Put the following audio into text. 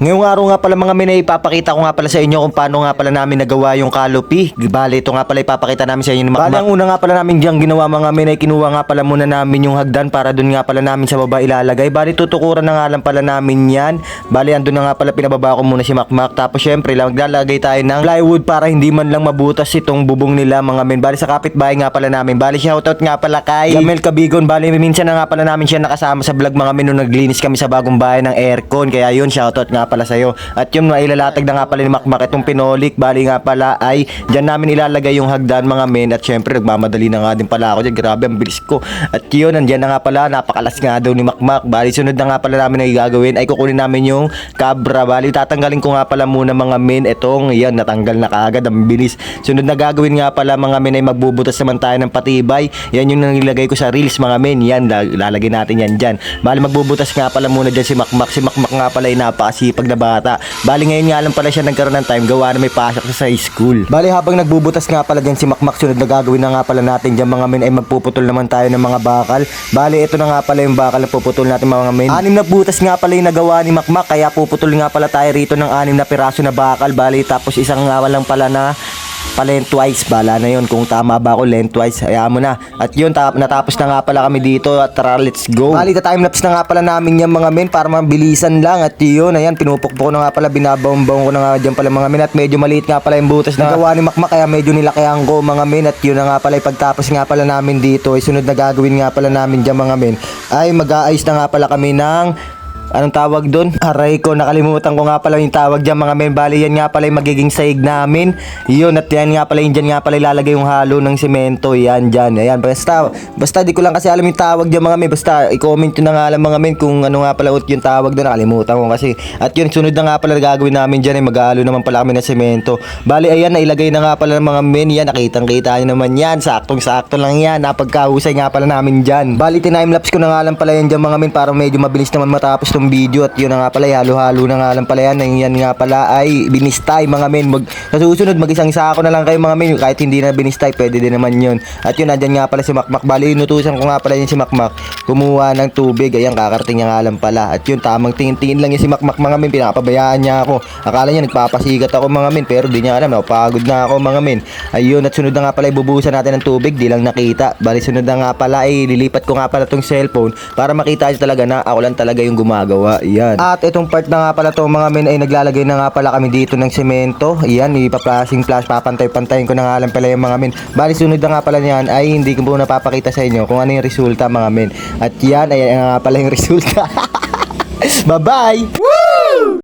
Ngayong araw nga pala mga men ay ipapakita ko nga pala sa inyo kung paano nga pala namin nagawa yung kalupi. Bale, ito nga pala ipapakita namin sa inyo ni Makmak. Bale, ang una nga pala namin diyang ginawa mga men ay kinuha nga pala muna namin yung hagdan para dun nga pala namin sa baba ilalagay. Bale, tutukuran na nga lang pala namin yan. Bale, andun na nga pala pinababa ko muna si Makmak. Tapos syempre, maglalagay tayo ng plywood para hindi man lang mabutas itong bubong nila mga men. Bale, sa kapitbahay nga pala namin. Bale, shoutout nga pala kay Jamel Cabigon. Bale, minsan na nga pala namin siya nakasama sa vlog mga men nung naglinis kami sa bagong bahay ng aircon. Kaya yun, shoutout nga pala sa'yo. At yun, mailalatag na nga pala ni Makmak itong pinolik. Bali nga pala ay dyan namin ilalagay yung hagdan mga men. At syempre, nagmamadali na nga din pala ako dyan. Grabe, ang bilis ko. At yun, nandyan na nga pala. Napakalas nga daw ni Makmak. Bali, sunod na nga pala namin na gagawin ay kukunin namin yung kabra. Bali, tatanggalin ko nga pala muna mga men. Itong, yan, natanggal na kaagad. Ang bilis. Sunod na gagawin nga pala mga men ay magbubutas naman tayo ng patibay. Yan yung nilagay ko sa reels mga men. Yan, lalagay natin yan dyan. Bali, magbubutas nga pala muna dyan si Makmak. Si Makmak nga pala ay napakasipag na bata. Bali ngayon nga lang pala siya nagkaroon ng time gawa na may pasok sa school. Bali habang nagbubutas nga pala dyan si Makmak, sunod na gagawin na nga pala natin dyan mga men ay magpuputol naman tayo ng mga bakal. Bali ito na nga pala yung bakal na puputol natin mga men. 6 na butas nga pala yung nagawa ni Makmak, kaya puputol nga pala tayo rito ng 6 na piraso na bakal. Bali tapos isang nga lang pala na lengthwise, bala na yun kung tama ba ako lengthwise, hayaan mo na. At yun, natapos na nga pala kami dito at tara, let's go. Bali, ka-timelapse na nga pala namin yan mga men para mabilisan lang. At yun, ayan, pinupukpok ko na nga pala, binabaong-baong ko na nga dyan pala mga men. At medyo maliit nga pala yung butas na gawa ni Makmak, kaya medyo nilakihan ko mga men. At yun na nga pala, pagtapos nga pala namin dito ay sunod na gagawin nga pala namin dyan mga men ay mag-aayos na nga pala kami ng anong tawag doon? Aray ko, nakalimutan ko nga pala yung tawag dyan mga men. Bali yan nga pala yung magiging sahig namin. Yun, at yan nga pala, yun dyan nga pala ilalagay yung halo ng semento. Yan dyan, ayan. Basta di ko lang kasi alam yung tawag dyan mga men. Basta i-comment nyo na nga lang mga men kung ano nga pala yung tawag doon. Nakalimutan ko kasi. At yun, sunod na nga pala gagawin namin dyan ay mag-halo naman pala kami ng semento. Bali ayan, nailagay na nga pala ng mga men. Yan, nakitang-kita nyo naman yan. Saktong-sakto lang yan. Napagkahusay nga pala namin dyan. Bali, timelapse ko na nga lang pala yan dyan mga men para medyo mabilis naman matapos video. At yun na nga pala, halo-halo na nga lang pala yan. Yan nga pala ay binistay mga men. Sa susunod, mag-isang sako na lang kayo mga men. Kahit hindi na binistay, pwede din naman yun. At yun, nandyan nga pala si Makmak. Bali, inutusan ko nga pala yun si Makmak kumuha ng tubig. Ayan, kakarating niya nga lang pala. At yun, tamang tingin-tingin lang yun si Makmak mga men. Pinakapabayaan niya ako. Akala niya nagpapasikat ako mga men, pero di niya alam, napagod na ako mga men. Ayun, at sunod na nga pala, ibubuhusan natin ng tubig. Di lang nakita. Bali, sunod na nga pala, ay lilipat ko nga pala tong cellphone para makita niyo talaga na ako lang talaga yung gumagawa. Yan. At itong part na nga pala to mga men ay naglalagay na nga pala kami dito ng semento. Yan, ipaplasing flash, papantay-pantayin ko na nga lang pala yung mga men. Bali sunod na nga pala niyan ay hindi ko po napapakita sa inyo kung ano yung resulta mga men. At yan, ayan nga pala yung resulta. Bye-bye!